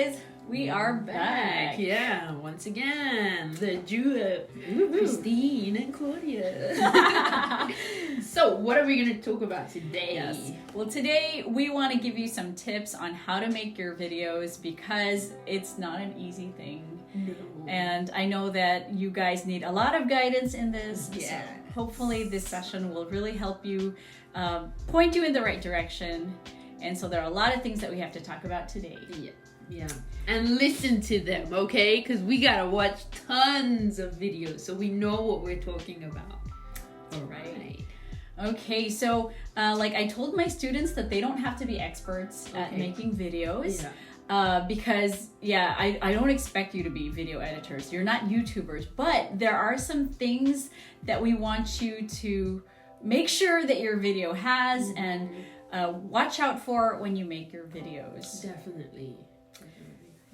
guys, we are back. Yeah, once again, the duo, Christine and Claudia. So, what are we going to talk about today? Yes. Well, today we want to give you some tips on how to make your videos because it's not an easy thing. No. And I know that you guys need a lot of guidance in this. Yeah. So hopefully this session will really help you, point you in the right direction. And so there are a lot of things that we have to talk about today. Yeah. And listen to them, okay? Because we gotta watch tons of videos so we know what we're talking about. All right. Okay, so like I told my students that they don't have to be experts at making videos. Because I don't expect you to be video editors. You're not YouTubers, but there are some things that we want you to make sure that your video has and watch out for when you make your videos. Definitely.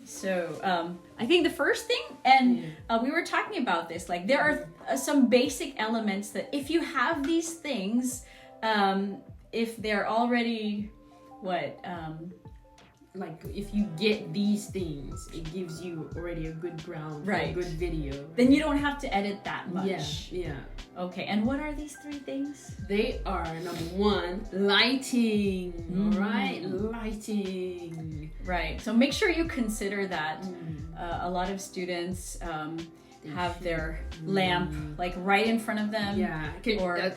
So I think the first thing, and we were talking about this, like there are some basic elements that if you have these things, if they're already, like if you get these things, it gives you already a good ground for a good video. Then you don't have to edit that much. Yeah. Okay, and what are these three things? They are, number one, lighting. Right? Lighting. Right. So make sure you consider that. A lot of students have their lamp like right in front of them. Yeah.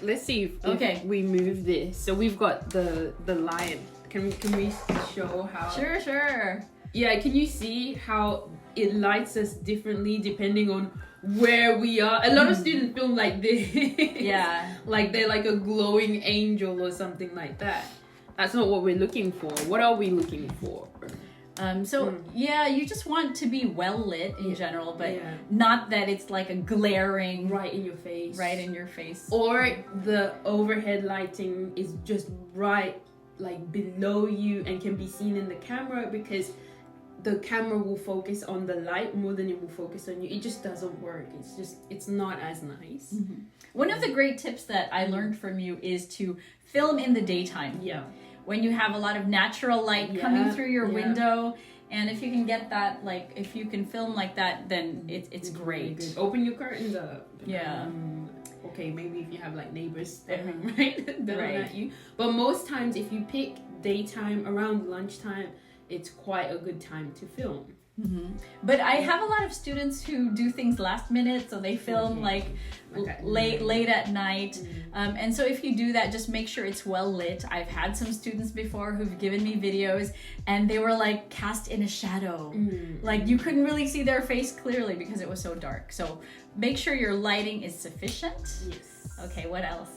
Let's see if we move this. So we've got the light. Can we show how? Sure. Yeah, can you see how it lights us differently depending on where we are? A lot of students film like this. Yeah. Like they're like a glowing angel or something like that. That's not what we're looking for. What are we looking for? You just want to be well lit in general, but not that it's like a glaring right in your face. Right in your face. Or the overhead lighting is just right like below you and can be seen in the camera because the camera will focus on the light more than it will focus on you. It just doesn't work. It's not as nice. One of the great tips that I learned from you is to film in the daytime. Yeah. When you have a lot of natural light coming through your window, and if you can get that, like if you can film like that, then it's great. Really open your curtains up. Yeah. Okay, maybe if you have like neighbors staring right at you. But most times if you pick daytime around lunchtime, it's quite a good time to film. But I have a lot of students who do things last minute, so they film late at night. And so if you do that, just make sure it's well lit. I've had some students before who've given me videos and they were like cast in a shadow. Like you couldn't really see their face clearly because it was so dark. So make sure your lighting is sufficient. Yes. Okay, what else?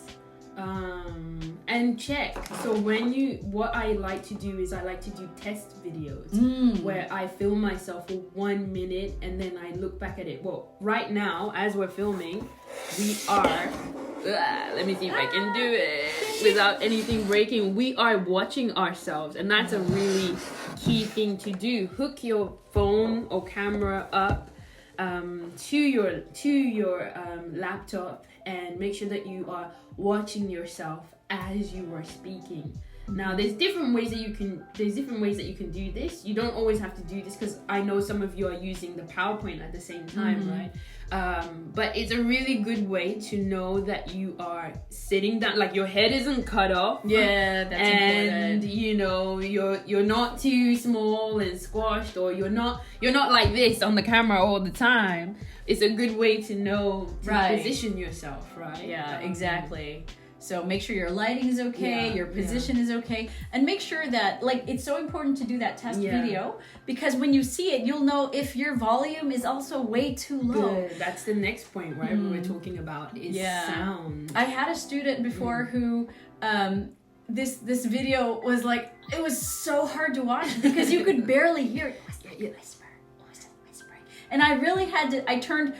And check. So what I like to do is I like to do test videos where I film myself for 1 minute and then I look back at it. Well, right now, as we're filming, we are, let me see if I can do it without anything breaking. We are watching ourselves, and that's a really key thing to do. Hook your phone or camera up to your laptop and make sure that you are watching yourself as you are speaking. Now there's different ways that you can do this. You don't always have to do this because I know some of you are using the PowerPoint at the same time, right? But it's a really good way to know that you are sitting down, like your head isn't cut off. Yeah, that's and important. you know you're not too small and squashed, or you're not like this on the camera all the time. It's a good way to know to position yourself, right? Yeah, exactly. So make sure your lighting is okay, your position is okay, and make sure that, like, it's so important to do that test video because when you see it, you'll know if your volume is also way too low. Good. That's the next point, right? We were talking about is sound. I had a student before who, this video was like, it was so hard to watch because you could barely hear it. And I really had to, I turned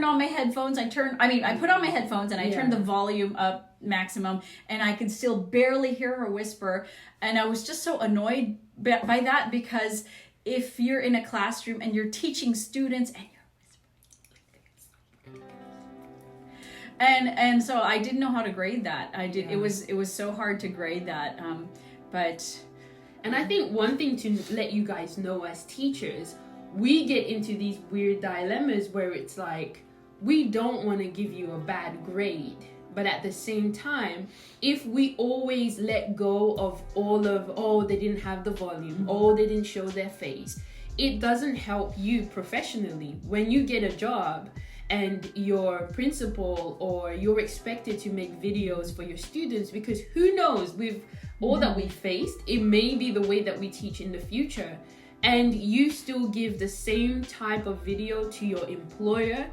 on my headphones, I put on my headphones and I turned the volume up maximum and I could still barely hear her whisper. And I was just so annoyed by that because if you're in a classroom and you're teaching students and you're whispering, and so I didn't know how to grade that. It was so hard to grade that. And I think one thing to let you guys know as teachers, we get into these weird dilemmas where it's like, we don't want to give you a bad grade. But at the same time, if we always let go of oh, they didn't have the volume, oh, they didn't show their face, it doesn't help you professionally. When you get a job and your principal or you're expected to make videos for your students, because who knows, with all that we faced, it may be the way that we teach in the future. And you still give the same type of video to your employer.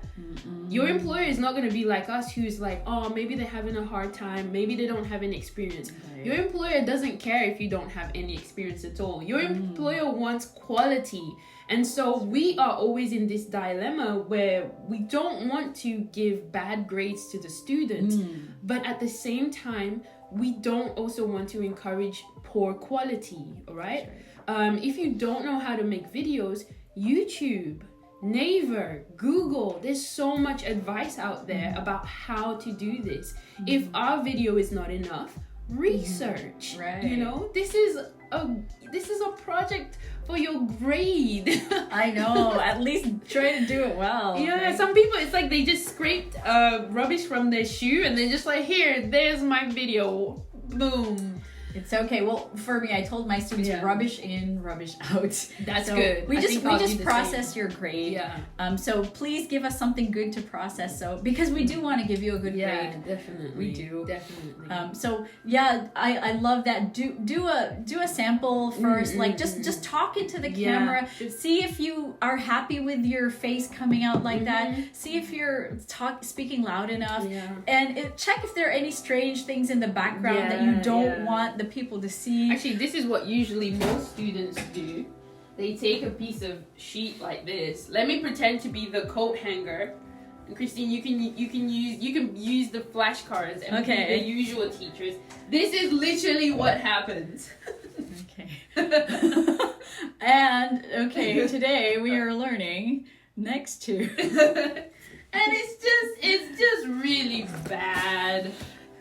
Your employer is not going to be like us, who's like, oh, maybe they're having a hard time, maybe they don't have any experience. Your employer doesn't care if you don't have any experience at all. Your employer wants quality. And so we are always in this dilemma where we don't want to give bad grades to the students, but at the same time, we don't also want to encourage poor quality, all right? If you don't know how to make videos, YouTube, Naver, Google, there's so much advice out there about how to do this. If our video is not enough, research. Right. You know, this is a project for your grade. I know. At least try to do it well. Yeah, right? Some people, it's like they just scraped rubbish from their shoe and they're just like, here, there's my video. Boom. It's okay. Well, for me, I told my students rubbish in, rubbish out. That's so good. We just process your grade. Yeah. So please give us something good to process. So because we do want to give you a good grade. Definitely. We do. Definitely. So yeah, I love that. Do a sample first. Like just talk into the camera. See if you are happy with your face coming out like that. See if you're speaking loud enough. Yeah. And check if there are any strange things in the background that you don't want the people to see. Actually, this is what usually most students do. They take a piece of sheet like this. Let me pretend to be the coat hanger. And Christine, you can use the flashcards and be the usual teachers. This is literally what happens. Okay. And today we are learning next to. And it's just really bad.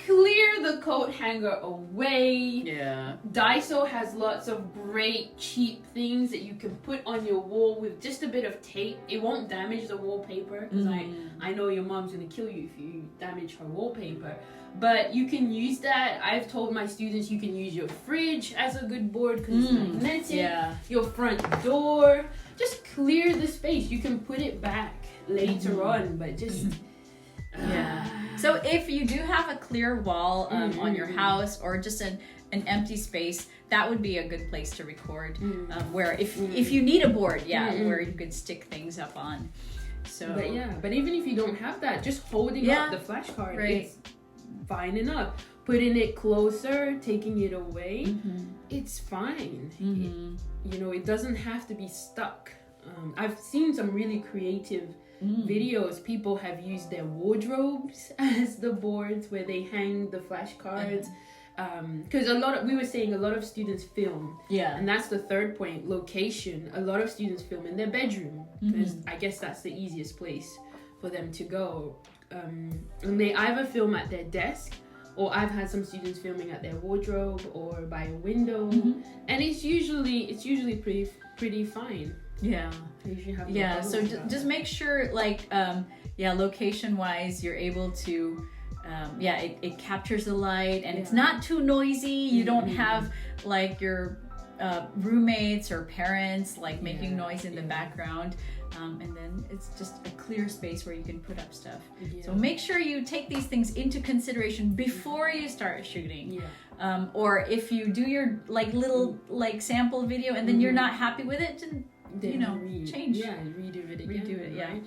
Clear the coat hanger away. Yeah. Daiso has lots of great cheap things that you can put on your wall with just a bit of tape. It won't damage the wallpaper, because I know your mom's gonna kill you if you damage her wallpaper. But you can use that. I've told my students you can use your fridge as a good board because it's magnetic. Yeah. Your front door. Just clear the space. You can put it back later on, but just... Yeah. So if you do have a clear wall on your house or just an empty space, that would be a good place to record. Where if you need a board, where you could stick things up on. So. But even if you don't have that, just holding up the flashcard is fine enough. Putting it closer, taking it away, it's fine. It doesn't have to be stuck. I've seen some really creative videos. People have used their wardrobes as the boards where they hang the flashcards. Because we were saying a lot of students film. Yeah. And that's the third point, location. A lot of students film in their bedroom because I guess that's the easiest place for them to go. And they either film at their desk, or I've had some students filming at their wardrobe or by a window, and it's usually pretty fine. Yeah. So just make sure, location wise, you're able to, it captures the light and it's not too noisy. You don't have like your roommates or parents making noise in the background. And then it's just a clear space where you can put up stuff. So make sure you take these things into consideration before you start shooting. Or if you do your little sample video and then you're not happy with it, change. Redo it again. Right?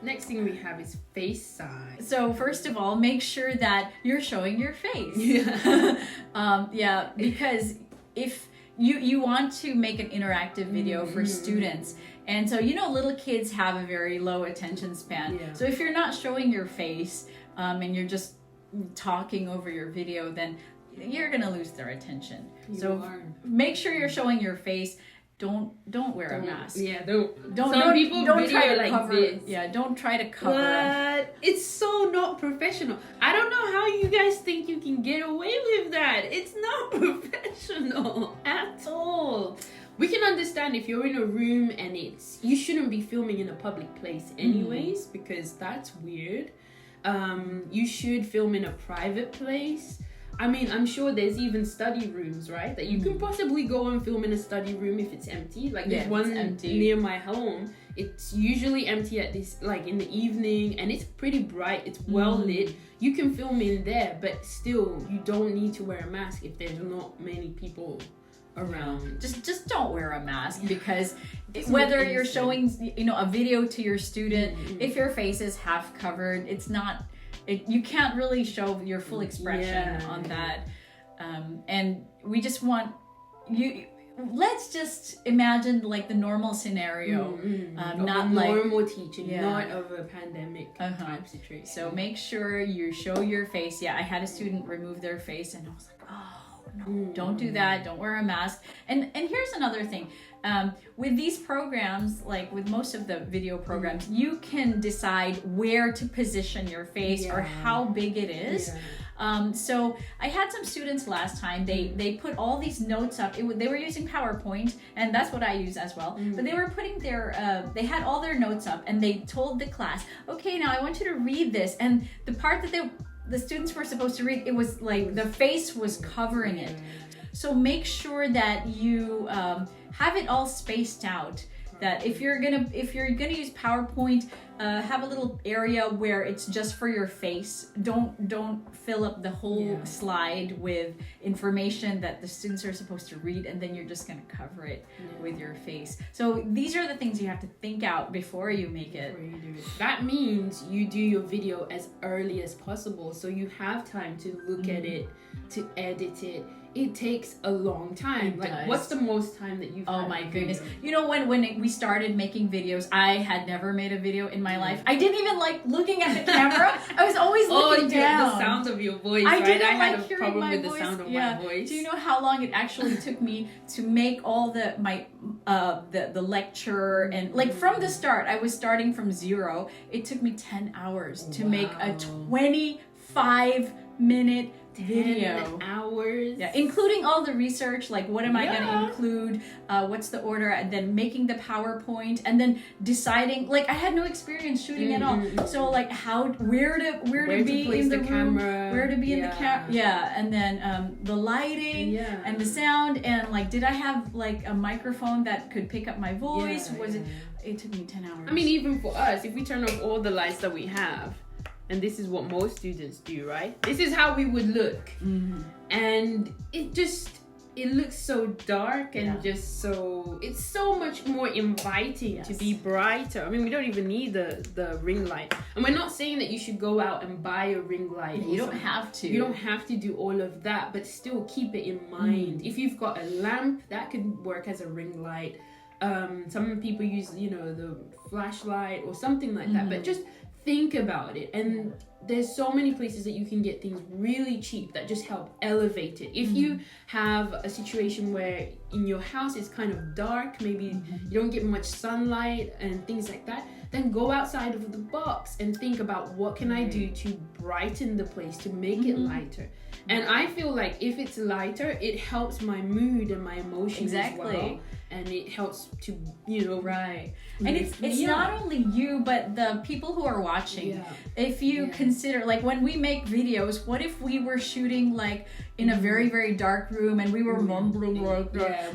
Next thing we have is face size. So first of all, make sure that you're showing your face. Because if you want to make an interactive video for students, and so little kids have a very low attention span. So if you're not showing your face and you're just talking over your video, then you're gonna lose their attention. Make sure you're showing your face. don't wear a mask. Yeah, don't. Don't try to cover. This. Yeah, don't try to cover. But it's so not professional. I don't know how you guys think you can get away with that. It's not professional at all. We can understand if you're in a room and you shouldn't be filming in a public place anyways, because that's weird. You should film in a private place. I mean, I'm sure there's even study rooms, right? That you can possibly go and film in a study room if it's empty. Like there's one near my home. It's usually empty at this, like in the evening, and it's pretty bright. It's well lit. You can film in there, but still, you don't need to wear a mask if there's not many people around. Just don't wear a mask, because whether you're showing a video to your student, if your face is half covered, it's not. You can't really show your full expression on that. And we just want you. Let's just imagine like the normal scenario, not like normal teaching, not of a pandemic type situation. So make sure you show your face. Yeah, I had a student remove their face, and I was like, oh no, don't do that. Don't wear a mask. And here's another thing. With these programs, like with most of the video programs, you can decide where to position your face or how big it is. So I had some students last time, they put all these notes up. They were using PowerPoint, and that's what I use as well. But they were putting they had all their notes up, and they told the class, okay, now I want you to read this. And the part that the students were supposed to read, it was like the face was covering it. So make sure that you have it all spaced out. That if you're gonna use PowerPoint, have a little area where it's just for your face. Don't fill up the whole slide with information that the students are supposed to read, and then you're just gonna cover it with your face. So these are the things you have to think out before you make it. That means you do your video as early as possible, so you have time to look at it, to edit it. It takes a long time. What's the most time that you've had? Oh my goodness. You know, when we started making videos, I had never made a video in my life. I didn't even like looking at the camera. I was always looking down. The sound of your voice, I right? didn't I had like a problem with voice. the sound of my voice. Do you know how long it actually took me to make all the lecture, and like from the start, I was starting from zero. It took me 10 hours to make a 25-minute video. 10 hours. Yeah, including all the research, like what am I going to include, what's the order, and then making the PowerPoint, and then deciding, like I had no experience shooting at all. So like where to be in the room, where to be in the camera, and then the lighting and the sound, and like did I have like a microphone that could pick up my voice? It took me 10 hours. I mean, even for us, if we turn off all the lights that we have, and this is what most students do, right? This is how we would look. And it looks so dark and just so, it's so much more inviting to be brighter. I mean, we don't even need the ring light. And we're not saying that you should go out and buy a ring light. You don't have to. You don't have to do all of that, but still keep it in mind. If you've got a lamp, that could work as a ring light. Some people use, the flashlight or something like that, but just think about it. And there's so many places that you can get things really cheap that just help elevate it. If you have a situation where in your house it's kind of dark, maybe you don't get much sunlight and things like that, then go outside of the box and think about what can I do to brighten the place, to make it lighter. And I feel like if it's lighter, it helps my mood and my emotions as well. And it helps to, And it's not only you, but the people who are watching. If you consider, like when we make videos, what if we were shooting like in a very, very dark room and we were mumbling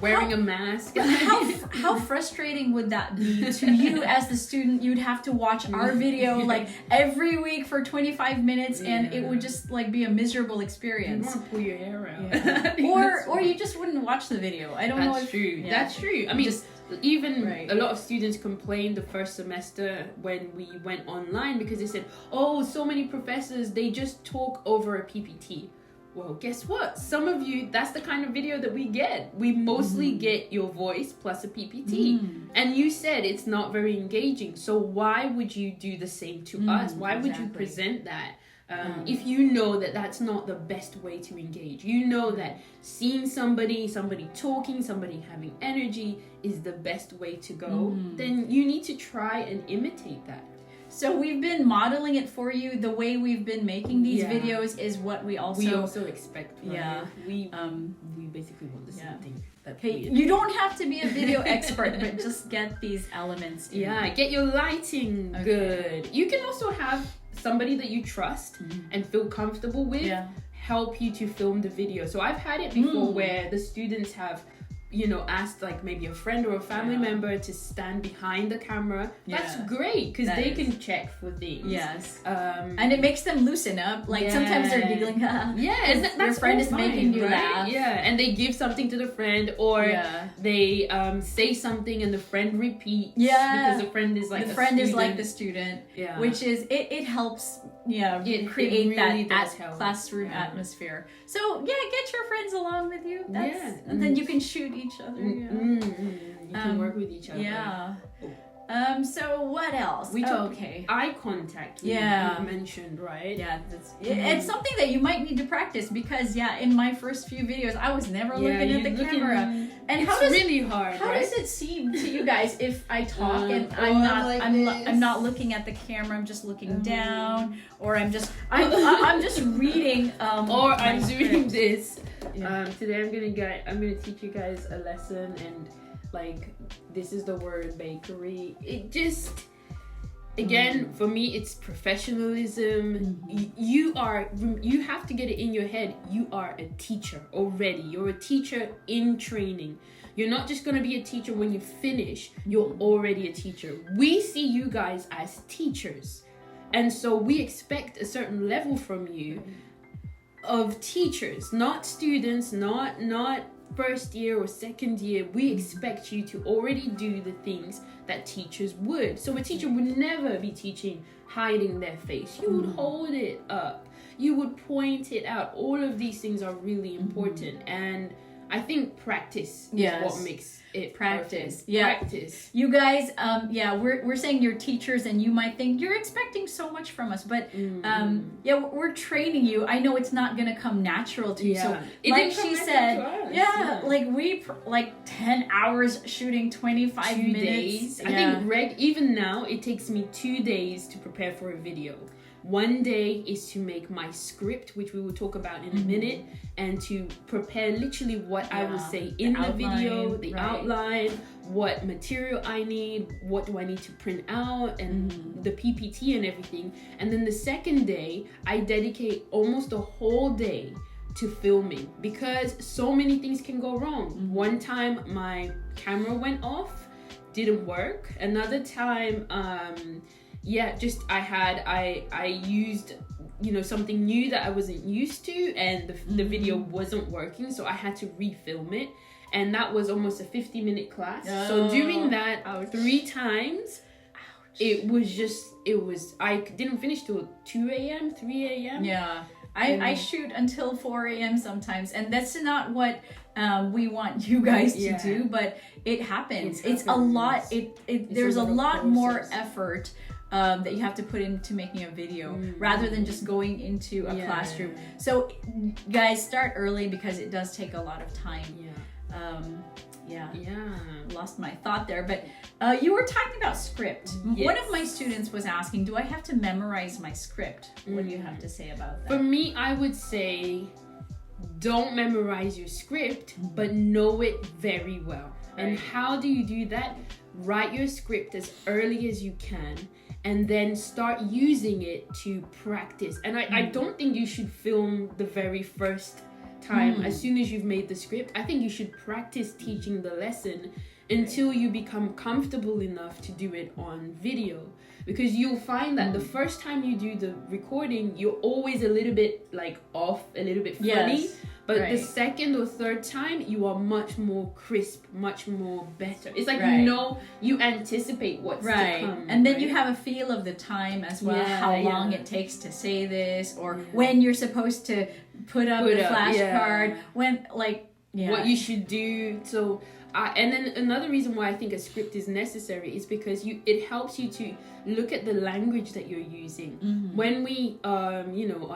wearing a mask? How frustrating would that be to you as the student? You'd have to watch our video like every week for 25 minutes and it would just like be a miserable experience. You want to pull your hair out. Or you just wouldn't watch the video. I don't know if... That's true. I mean, a lot of students complained the first semester when we went online because they said, so many professors, they just talk over a PPT. Well, guess what? Some of you, that's the kind of video that we get. We mostly get your voice plus a PPT. And you said it's not very engaging. So why would you do the same to us? Why would you present that? If you know that that's not the best way to engage, you know that seeing somebody talking, somebody having energy is the best way to go, then you need to try and imitate that. So we've been modeling it for you. The way we've been making these videos is what we also expect from it. We basically want the same thing. Okay, you don't have to be a video expert, but just get these elements in. Get your lighting good. You can also have somebody that you trust and feel comfortable with help you to film the video. So I've had it before where the students have asked like maybe a friend or a family member to stand behind the camera. That's great because they can check for things. And it makes them loosen up. Like sometimes they're giggling. That's your friend is fine, making you right? laugh. And they give something to the friend, or they say something and the friend repeats. Because the friend is like the student. Which is it helps. Create really that classroom atmosphere. So get your friends along with you. And then you can shoot each other. You can work with each other. So what else? We took eye contact. You mentioned, right? It's something that you might need to practice because in my first few videos I was never looking at the camera. And it's really hard. How does it seem to you guys if I talk and I'm not looking at the camera? I'm just looking down, or I'm just reading. Or I'm doing this. Today I'm gonna teach you guys a lesson, and like this is the word bakery. It just again for me it's professionalism. You have to get it in your head. You are a teacher already. You're a teacher in training. You're not just going to be a teacher when you finish. You're already a teacher. We see you guys as teachers, and so we expect a certain level from you of teachers, not students, not first year or second year. We expect you to already do the things that teachers would. So a teacher would never be teaching hiding their face. You would hold it up. You would point it out. All of these things are really important. And I think practice is what makes it practice. Practice. You guys, we're saying you're teachers, and you might think you're expecting so much from us, but we're training you. I know it's not gonna come natural to you. So, like she said, like we 10 hours shooting 25 minutes. I think even now it takes me 2 days to prepare for a video. 1 day is to make my script, which we will talk about in a minute, and to prepare literally what I will say in the video, the outline, what material I need, what do I need to print out, and the PPT and everything. And then the second day, I dedicate almost a whole day to filming because so many things can go wrong. One time my camera went off, didn't work. Another time, I used something new that I wasn't used to, and the video wasn't working, so I had to refilm it, and that was almost a 50-minute class. So doing that 3 times, it was I didn't finish till 2 a.m. 3 a.m. I shoot until 4 a.m. sometimes, and that's not what we want you guys to do, but it happens. It's a lot. There's a lot more effort that you have to put into making a video rather than just going into a classroom. So guys, start early because it does take a lot of time. Lost my thought there, but you were talking about script. One of my students was asking, do I have to memorize my script? What do you have to say about that? For me, I would say don't memorize your script, but know it very well. And how do you do that? Write your script as early as you can, and then start using it to practice. And I don't think you should film the very first time as soon as you've made the script. I think you should practice teaching the lesson until you become comfortable enough to do it on video, because you'll find that the first time you do the recording, you're always a little bit off, a little bit funny. But the second or third time, you are much more crisp, much more better. It's like you anticipate what's to come. And then you have a feel of the time as well, how long it takes to say this, or when you're supposed to put up the flashcard, when what you should do. So And then another reason why I think a script is necessary is because it helps you to look at the language that you're using. When we are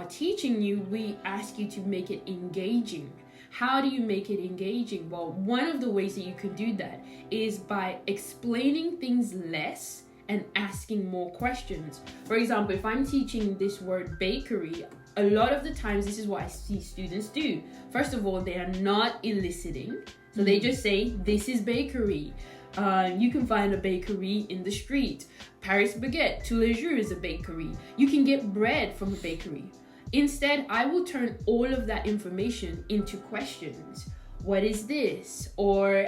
teaching you, we ask you to make it engaging. How do you make it engaging? Well, one of the ways that you can do that is by explaining things less and asking more questions. For example, if I'm teaching this word bakery, a lot of the times this is what I see students do. First of all, they are not eliciting. So they just say, this is bakery. You can find a bakery in the street. Paris Baguette, tous les jours is a bakery. You can get bread from a bakery. Instead, I will turn all of that information into questions. What is this? Or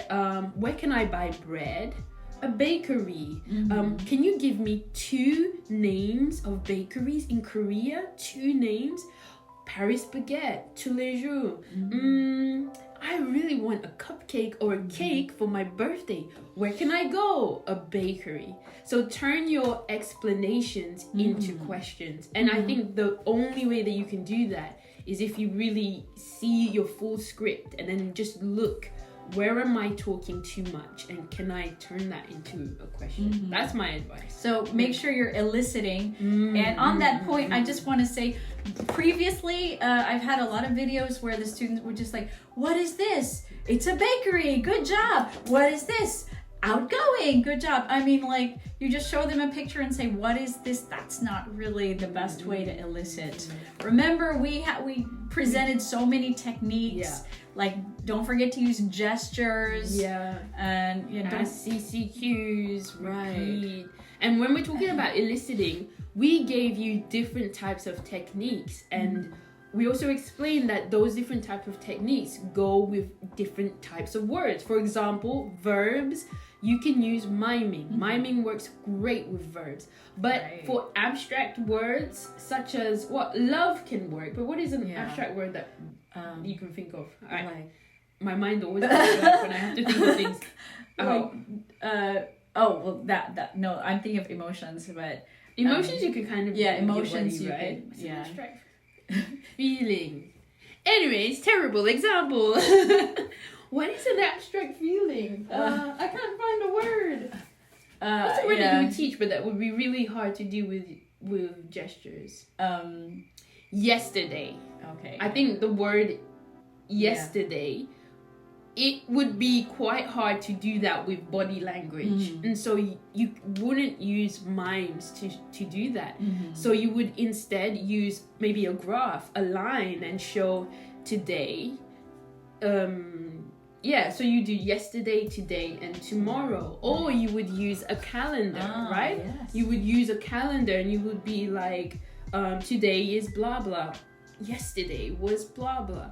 where can I buy bread? A bakery. Can you give me 2 names of bakeries in Korea? 2 names? Paris Baguette, tous les jours. I really want a cupcake or a cake for my birthday. Where can I go? A bakery. So turn your explanations into questions. And I think the only way that you can do that is if you really see your full script and then just look, where am I talking too much? And can I turn that into a question? That's my advice. So make sure you're eliciting. And on that point, I just want to say, previously, I've had a lot of videos where the students were just like, what is this? It's a bakery. Good job. What is this? Outgoing. Good job. I mean, like, you just show them a picture and say, what is this? That's not really the best way to elicit. Remember, we presented so many techniques. Like, don't forget to use gestures. And, CCQs, repeat. And when we're talking about eliciting, we gave you different types of techniques, and we also explained that those different types of techniques go with different types of words. For example, verbs, you can use miming. Miming works great with verbs. But for abstract words, such as love can work. But what is an abstract word that you can think of? My mind always goes blank when I have to think of things. No, I'm thinking of emotions, but emotions you can kind of emotions you right? can Abstract feeling. Anyways, terrible example. What is an abstract feeling? I can't find a word. What's a word that you would teach, but that would be really hard to do with gestures? Yesterday. Okay. I think the word yesterday, it would be quite hard to do that with body language. And so you wouldn't use mimes to do that. So you would instead use maybe a graph, a line, and show today. So you do yesterday, today, and tomorrow. Or you would use a calendar, right? Yes. You would use a calendar and you would be like, today is blah, blah. Yesterday was blah, blah.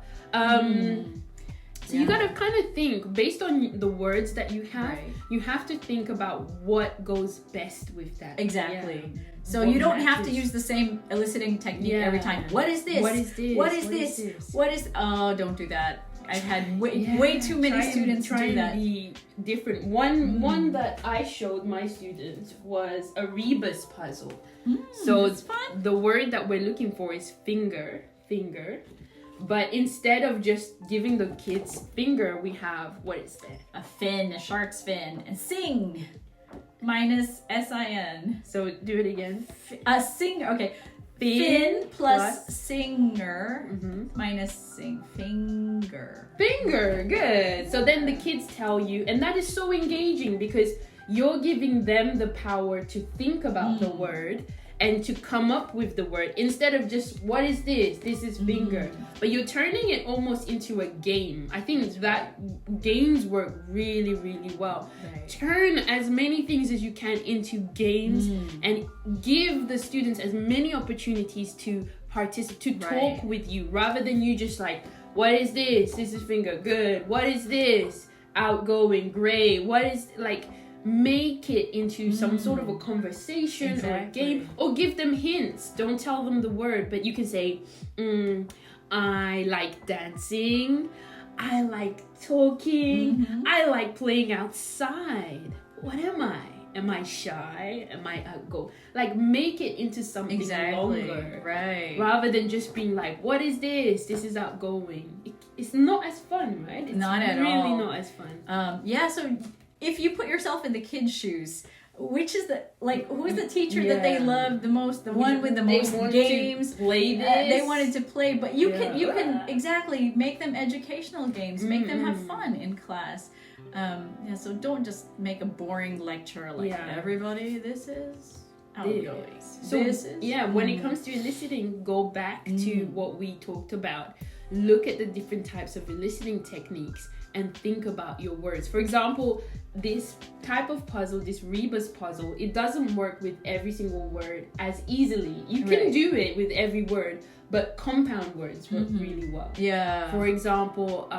So you gotta kind of think, based on the words that you have, you have to think about what goes best with that. Exactly. So you don't have to use the same eliciting technique every time. What is this? What is this? What is this? What is... Oh, don't do that. I've had way too many students try do that. And be different. One that I showed my students was a rebus puzzle. So that's fun. The word that we're looking for is finger. But instead of just giving the kids finger, we have, what is that? A fin, a shark's fin, and sing. Minus S-I-N. So do it again. A singer, okay. Fin plus singer minus sing. Finger. Good. So then the kids tell you, and that is so engaging because you're giving them the power to think about the word and to come up with the word instead of just, what is this? This is finger. But you're turning it almost into a game. I think that games work really, really well. Right. Turn as many things as you can into games and give the students as many opportunities to participate, to talk with you, rather than you just like, what is this? This is finger. Good. What is this? Outgoing. Great. What is, like... Make it into some sort of a conversation or a game, or give them hints. Don't tell them the word, but you can say, I like dancing, I like talking, I like playing outside. What am I? Am I shy? Am I outgoing? Like, make it into something longer. Right. Rather than just being like, what is this? This is outgoing. it's not as fun, right? It's not at really all. Not as fun. So if you put yourself in the kids' shoes, which is who's the teacher that they love the most, the one with the most games, play this. They wanted to play, but you can exactly make them educational games, make them have fun in class. So don't just make a boring lecture everybody, this is how it goes. So when it comes to eliciting, go back to what we talked about. Look at the different types of eliciting techniques and think about your words. For example, this type of puzzle, this rebus puzzle, it doesn't work with every single word as easily. You can do it with every word, but compound words work really well. Yeah. For example,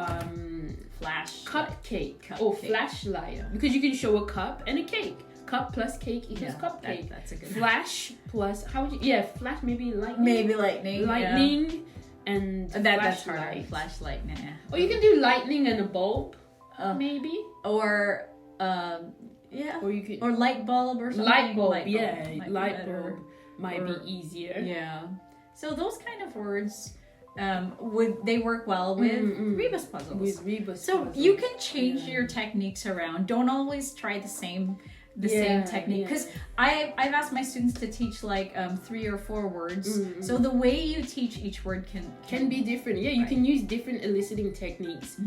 cupcake or flashlight, because you can show a cup and a cake. Cup plus cake equals cupcake. That's a good flash plus flash, maybe lightning. Lightning and that's hard. Flashlight, nah. Or you can do lightning and a bulb, maybe. Or or you could light bulb or something. Light bulb, light bulb might be easier. Yeah. So those kind of words they work well with rebus puzzles. You can change your techniques around. Don't always try the same technique, because I've asked my students to teach 3 or 4 words, so the way you teach each word can be different. You can use different eliciting techniques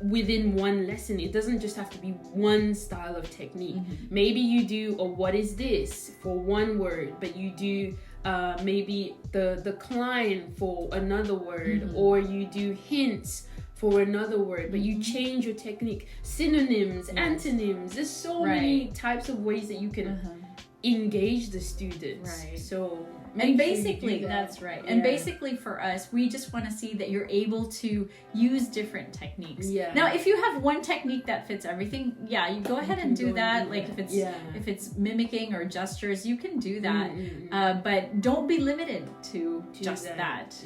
within one lesson. It doesn't just have to be one style of technique. Maybe you do a what is this for one word, but you do maybe the climb for another word, or you do hints for another word, but you change your technique. Synonyms, antonyms, there's so many types of ways that you can engage the students. So and basically that's right. And basically for us, we just want to see that you're able to use different techniques. Now if you have one technique that fits everything, you go ahead and do that. If it's mimicking or gestures, you can do that. But don't be limited to just that.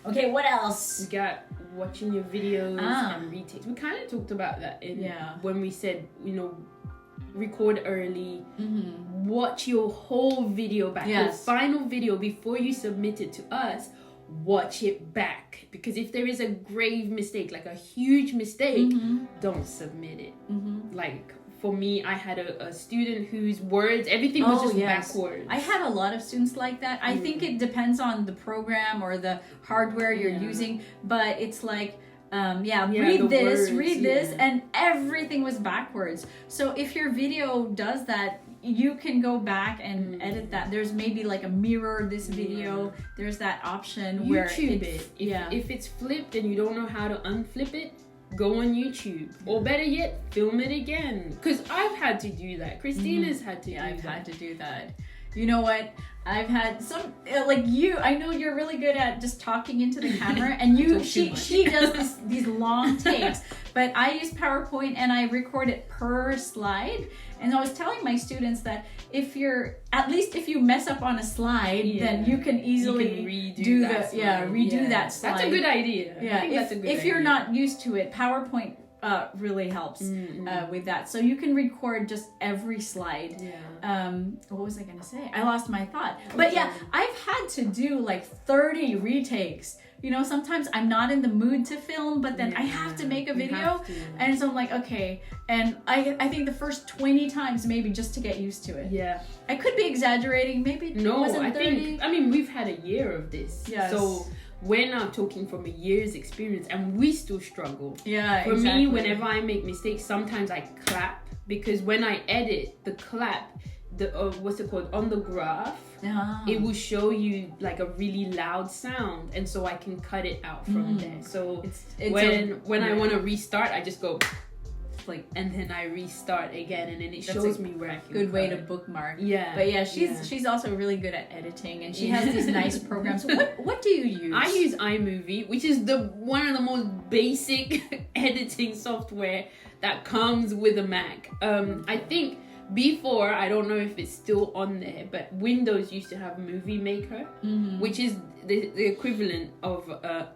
Okay, what else? We got watching your videos and retakes. We kind of talked about that when we said, record early, watch your whole video back, your final video before you submit it to us. Watch it back, because if there is a grave mistake, like a huge mistake, don't submit it. For me, I had a student whose words, everything was just backwards. I had a lot of students like that. I think it depends on the program or the hardware you're using, but it's read this, and everything was backwards. So if your video does that, you can go back and edit that. There's maybe a mirror this video. There's that option where if it's flipped and you don't know how to unflip it, go on YouTube, or better yet, film it again. Because I've had to do that. Christina's had to do that. I've had to do that. You know what? I've had some you. I know you're really good at just talking into the camera, and she does these long takes. But I use PowerPoint and I record it per slide. And I was telling my students that if you mess up on a slide, then you can easily redo that slide. That's a good idea. If you're not used to it, PowerPoint really helps with that. So you can record just every slide. What was I gonna say? I lost my thought. But I've had to do 30 retakes. Sometimes I'm not in the mood to film, but then I have to make a video, and so I'm like, okay. And I think the first 20 times maybe just to get used to it. I could be exaggerating. Maybe I think we've had a year of this. So we're now talking from a year's experience, and we still struggle. For me, whenever I make mistakes, sometimes I clap, because when I edit the clap, what's it called, on the graph, it will show you a really loud sound, and so I can cut it out from there. So when I want to restart, I just go and then I restart again, and then it shows me where I can good way to bookmark. But she's also really good at editing, and she has these nice programs. What do you use? I use iMovie, which is one of the most basic editing software that comes with a Mac. I think before, I don't know if it's still on there, but Windows used to have Movie Maker, which is the equivalent of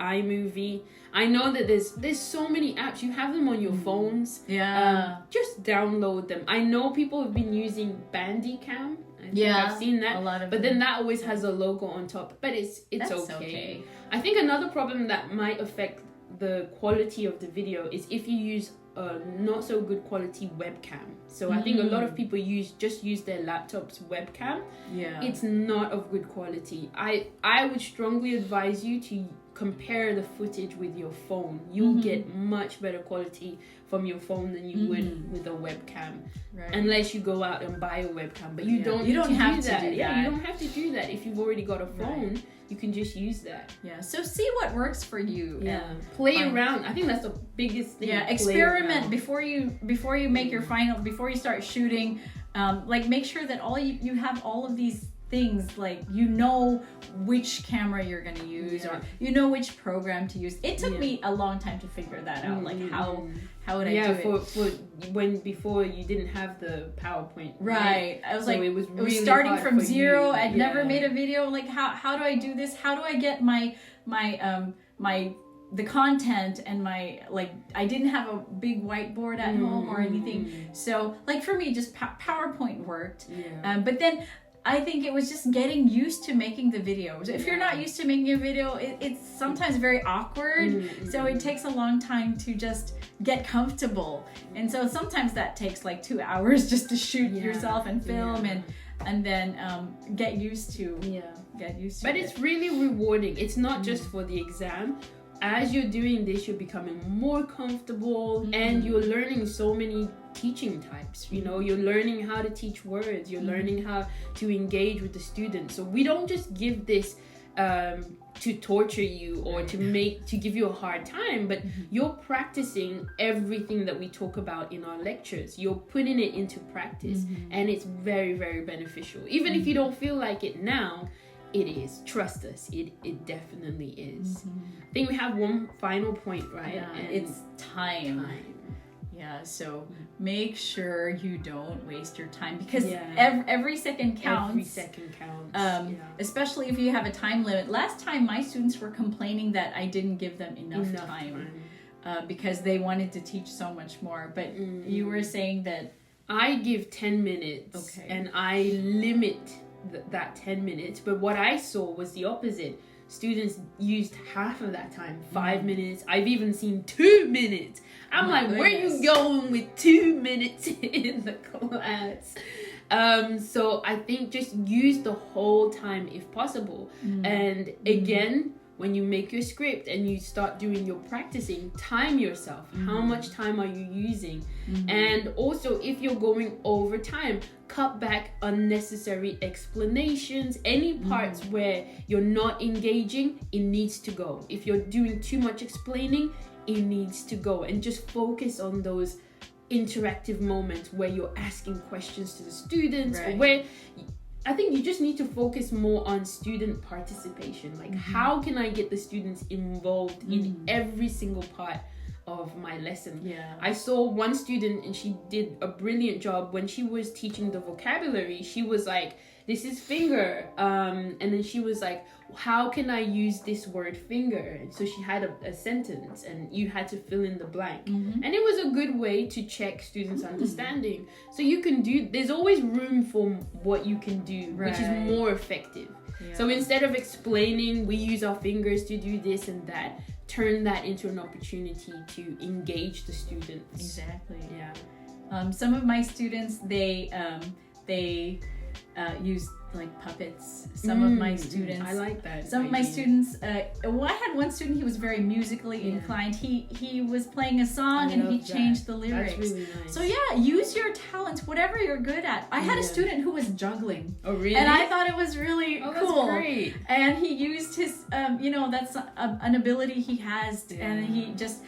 iMovie. I know that there's so many apps. You have them on your phones. Just download them. I know people have been using Bandicam. I think I've seen that. A lot of but then that always has a logo on top. But it's okay. I think another problem that might affect the quality of the video is if you use a not so good quality webcam. So I think a lot of people use their laptop's webcam. Yeah. It's not of good quality. I would strongly advise you to compare the footage with your phone. You'll get much better quality from your phone than you would with a webcam. Right. Unless you go out and buy a webcam. But you don't have to do that. Yeah, you don't have to do that. If you've already got a phone, you can just use that. Yeah. So see what works for you. Yeah. Play around. I think that's the biggest thing. Yeah. Experiment before you make your final, before you start shooting. Like make sure that you have all of these things, like you know which camera you're going to use or you know which program to use. It took me a long time to figure that out. Like how would I do it? Before you didn't have the PowerPoint. Right. I was so it was really starting from zero. You. I'd never made a video. Like how do I do this? How do I get my the content and my, like, I didn't have a big whiteboard at home or anything. So like for me, just PowerPoint worked. Yeah. But then I think it was just getting used to making the videos. If you're not used to making a video, it's sometimes very awkward. So it takes a long time to just get comfortable. And so sometimes that takes like 2 hours just to shoot yourself and film and then get used to But it's really rewarding. It's not just for the exam. As you're doing this, you're becoming more comfortable and you're learning so many teaching types. You know, you're learning how to teach words, you're learning how to engage with the students. So we don't just give this to torture you or to give you a hard time, but you're practicing everything that we talk about in our lectures. You're putting it into practice and it's very, very beneficial. Even if you don't feel like it now, it is. Trust us, it definitely is. I think we have one final point, right? Yeah, it's time. Yeah, so make sure you don't waste your time because every second counts. Every second counts. Especially if you have a time limit. Last time my students were complaining that I didn't give them enough time. Because they wanted to teach so much more. But you were saying that I give 10 minutes and I limit that 10 minutes. But what I saw was the opposite. Students used half of that time, 5 minutes. I've even seen 2 minutes. I'm like, where are you going with 2 minutes in the class? So I think just use the whole time if possible. And again, when you make your script and you start doing your practicing, time yourself. How much time are you using? And also, if you're going over time, cut back unnecessary explanations. Any parts where you're not engaging, it needs to go. If you're doing too much explaining, it needs to go. And just focus on those interactive moments where you're asking questions to the students or where I think you just need to focus more on student participation. Like, how can I get the students involved in every single part of my lesson? I saw one student and she did a brilliant job when she was teaching the vocabulary. She was like, this is finger. And then she was like, how can I use this word finger? And so she had a sentence and you had to fill in the blank. And it was a good way to check students' understanding. So you can there's always room for what you can do, which is more effective. So instead of explaining, we use our fingers to do this and that, turn that into an opportunity to engage the students. Exactly. Some of my students, they use like puppets. Some of my students, I like that. Some of my students, I had one student, he was very musically inclined. He was playing a song and he changed the lyrics. That's really nice. So use your talents, whatever you're good at. I had a student who was juggling. Oh really? And I thought it was really cool. That's great. And he used his, that's an ability he has, and he just.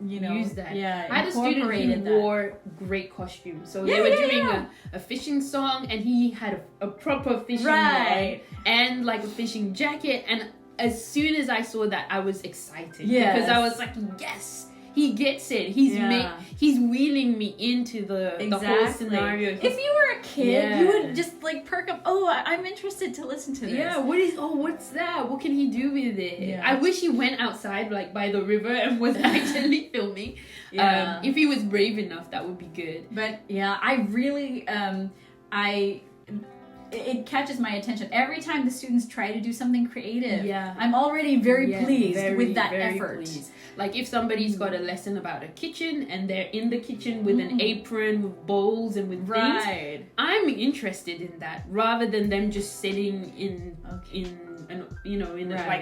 Use that. I had a student who wore great costumes. So they were doing a fishing song and he had a proper fishing rod and like a fishing jacket. And as soon as I saw that, I was excited because I was like, yes, he gets it. He's wheeling me into the whole scenario. If you were a kid, you would just like perk up. Oh, I'm interested to listen to this. Yeah, what's that? What can he do with it? Yeah. I wish he went outside like by the river and was actually filming. If he was brave enough, that would be good. But I really, it catches my attention. Every time the students try to do something creative, Yeah. I'm already very pleased with that effort. Pleased. Like if somebody's got a lesson about a kitchen and they're in the kitchen with an apron, with bowls and with things, I'm interested in that rather than them just sitting in like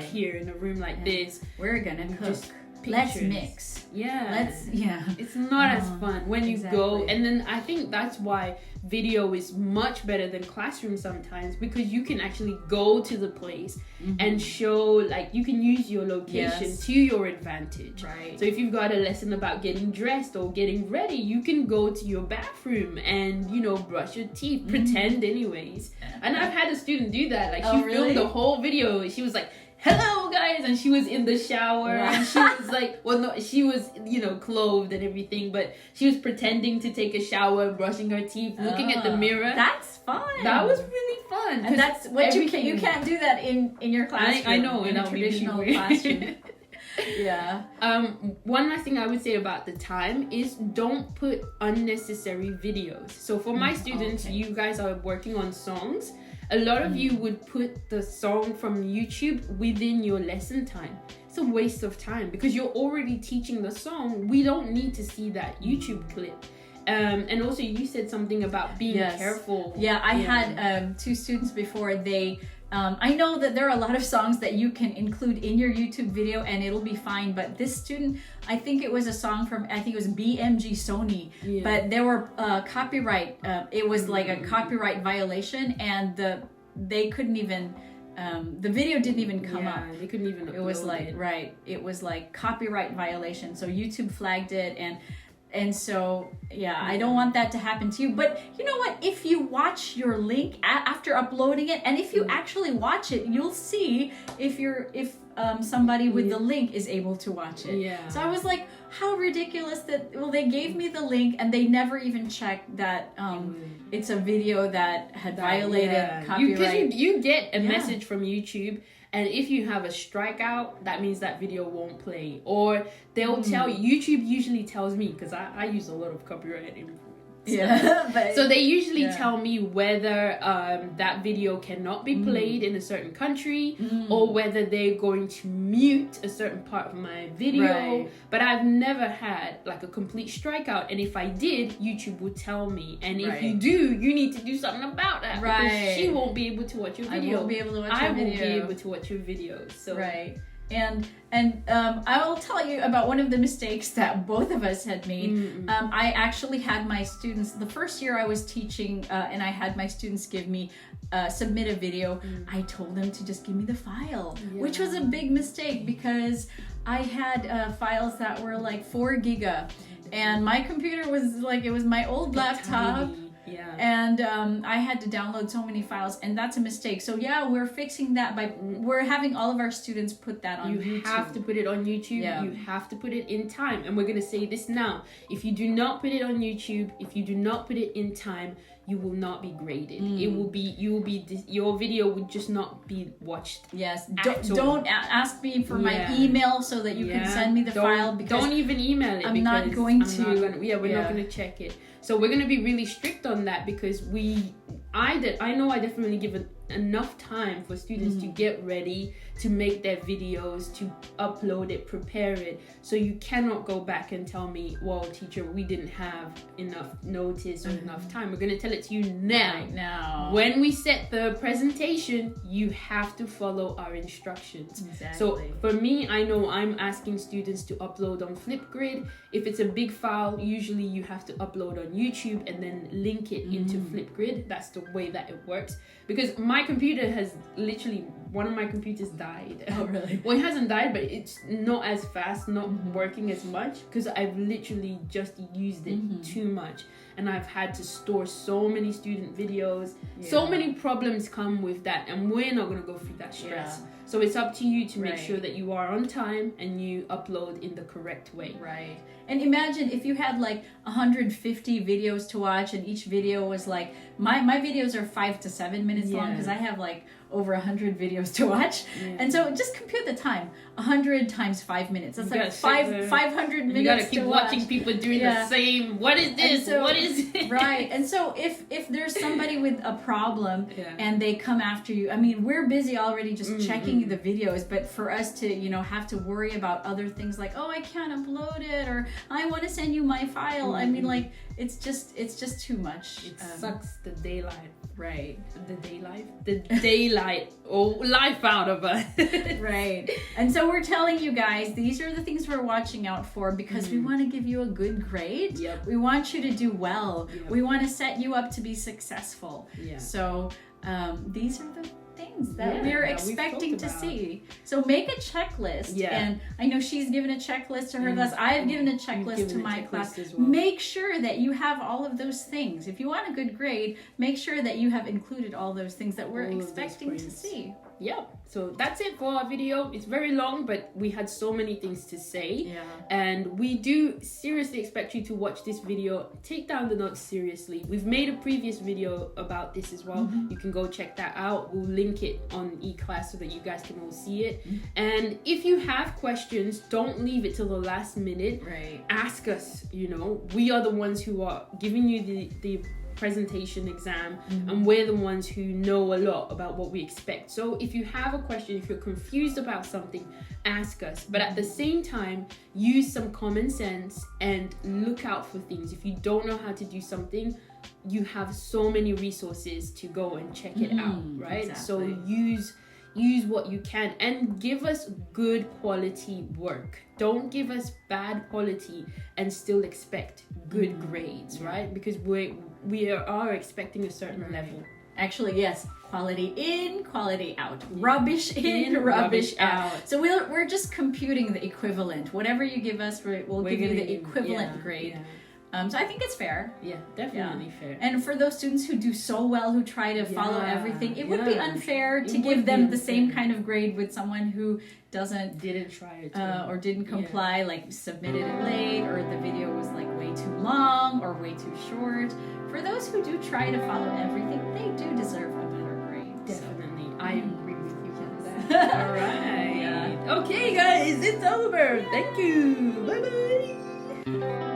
here in a room like this. We're gonna cook. Let's mix. It's not as fun when you go, and then I think that's why video is much better than classroom sometimes, because you can actually go to the place and show, like you can use your location to your advantage. Right. So if you've got a lesson about getting dressed or getting ready, you can go to your bathroom and brush your teeth, pretend anyways. And I've had a student do that. Like she filmed the whole video. She was like, "Hello guys," and she was in the shower and she was like, she was clothed and everything, but she was pretending to take a shower, brushing her teeth, looking at the mirror. That's fun. That was really fun. And that's what you can't do that in your classroom. I know, in a traditional classroom. One last thing I would say about the time is don't put unnecessary videos. So for my students, you guys are working on songs. A lot of you would put the song from YouTube within your lesson time. It's a waste of time because you're already teaching the song. We don't need to see that YouTube clip. And also you said something about being careful. I had 2 students before. They I know that there are a lot of songs that you can include in your YouTube video and it'll be fine, but this student, I think it was a song from, I think it was BMG Sony, but there were copyright, it was like a copyright violation, and they couldn't even, the video didn't even come up. They couldn't even upload it. Was like, it was like copyright violation, so YouTube flagged it, and so, I don't want that to happen to you. But you know what? If you watch your link after uploading it, and if you actually watch it, you'll see if somebody with the link is able to watch it. So I was like, how ridiculous that, they gave me the link and they never even checked that it's a video that had violated copyright. Because you get a message from YouTube, and if you have a strikeout, that means that video won't play. Or they'll tell you, YouTube usually tells me, because I use a lot of copyright info. So they usually tell me whether that video cannot be played in a certain country, or whether they're going to mute a certain part of my video. But I've never had like a complete strikeout, and if I did, YouTube would tell me. And if you do, you need to do something about that, because she won't be able to watch your video. I won't be able to watch your video. I won't be able to watch your videos. So And I will tell you about one of the mistakes that both of us had made. I actually had my students, the first year I was teaching, and I had my students give me, submit a video. I told them to just give me the file, which was a big mistake because I had files that were like 4 giga, and my computer was like, it was my old laptop. And I had to download so many files, and that's a mistake. So we're fixing that by we're having all of our students put that on YouTube. You have to put it on YouTube. You have to put it in time. And we're going to say this now. If you do not put it on YouTube, if you do not put it in time, you will not be graded. Your video would just not be watched. Don't ask me for my email so that you can send me the file, because don't even email it. I'm not going to. We're not going to check it. So we're going to be really strict on that, because I know I definitely give enough time for students to get ready, to make their videos, to upload it, prepare it. So you cannot go back and tell me, well, teacher, we didn't have enough notice or enough time. We're going to tell it to you now. Right now. When we set the presentation, you have to follow our instructions. Exactly. So for me, I know I'm asking students to upload on Flipgrid. If it's a big file, usually you have to upload on YouTube and then link it into Flipgrid. That's the way that it works. Because my computer has literally, one of my computers died. Oh, really? Well, it hasn't died, but it's not as fast, not working as much, because I've literally just used it too much. And I've had to store so many student videos. So many problems come with that, and we're not going to go through that stress. So it's up to you to make sure that you are on time and you upload in the correct way. Right. And imagine if you had like 150 videos to watch, and each video was like, my videos are 5 to 7 minutes long, because I have like over 100 videos to watch. And so just compute the time. 100 times 5 minutes. That's like 500 minutes. You gotta keep watching people doing the same. What is this? What is it? Right. And so if there's somebody with a problem and they come after you, I mean, we're busy already just checking the videos, but for us to, you know, have to worry about other things like, oh, I can't upload it, or I want to send you my file. I mean, like, it's just too much. It sucks the daylight. Right. The daylight life out of us. Right. And so we're telling you guys, these are the things we're watching out for because we want to give you a good grade. Yep. We want you to do well. Yep. We want to set you up to be successful. Yeah. So these are the things that we're expecting to see. So make a checklist. Yeah. And I know she's given a checklist to her class. I have given a checklist to my class. As well. Make sure that you have all of those things. If you want a good grade, make sure that you have included all those things that we're expecting to see. Yep. So that's it for our video. It's very long, but we had so many things to say. Yeah. And we do seriously expect you to watch this video. Take down the notes seriously. We've made a previous video about this as well. You can go check that out. We'll link it on eClass so that you guys can all see it. And if you have questions, don't leave it till the last minute. Right. Ask us, you know. We are the ones who are giving you the presentation exam, and we're the ones who know a lot about what we expect. So if you have a question, if you're confused about something, ask us, but at the same time use some common sense and look out for things. If you don't know how to do something, you have so many resources to go and check it out, right? Exactly. So use what you can and give us good quality work. Don't give us bad quality and still expect good grades, right? Because we are expecting a certain level. Actually, yes, quality in, quality out. Rubbish in, rubbish out. So we're just computing the equivalent. Whatever you give us, we'll give you the equivalent grade. So I think it's fair. Yeah, definitely fair. And for those students who do so well, who try to follow everything, it would be unfair to give them the same kind of grade with someone who didn't try it or didn't comply, like submitted it late, or the video was like way too long or way too short. For those who do try to follow everything, they do deserve a better grade. Definitely. So. I agree with you on that. All right. Okay, guys, it's over. Thank you. Bye-bye.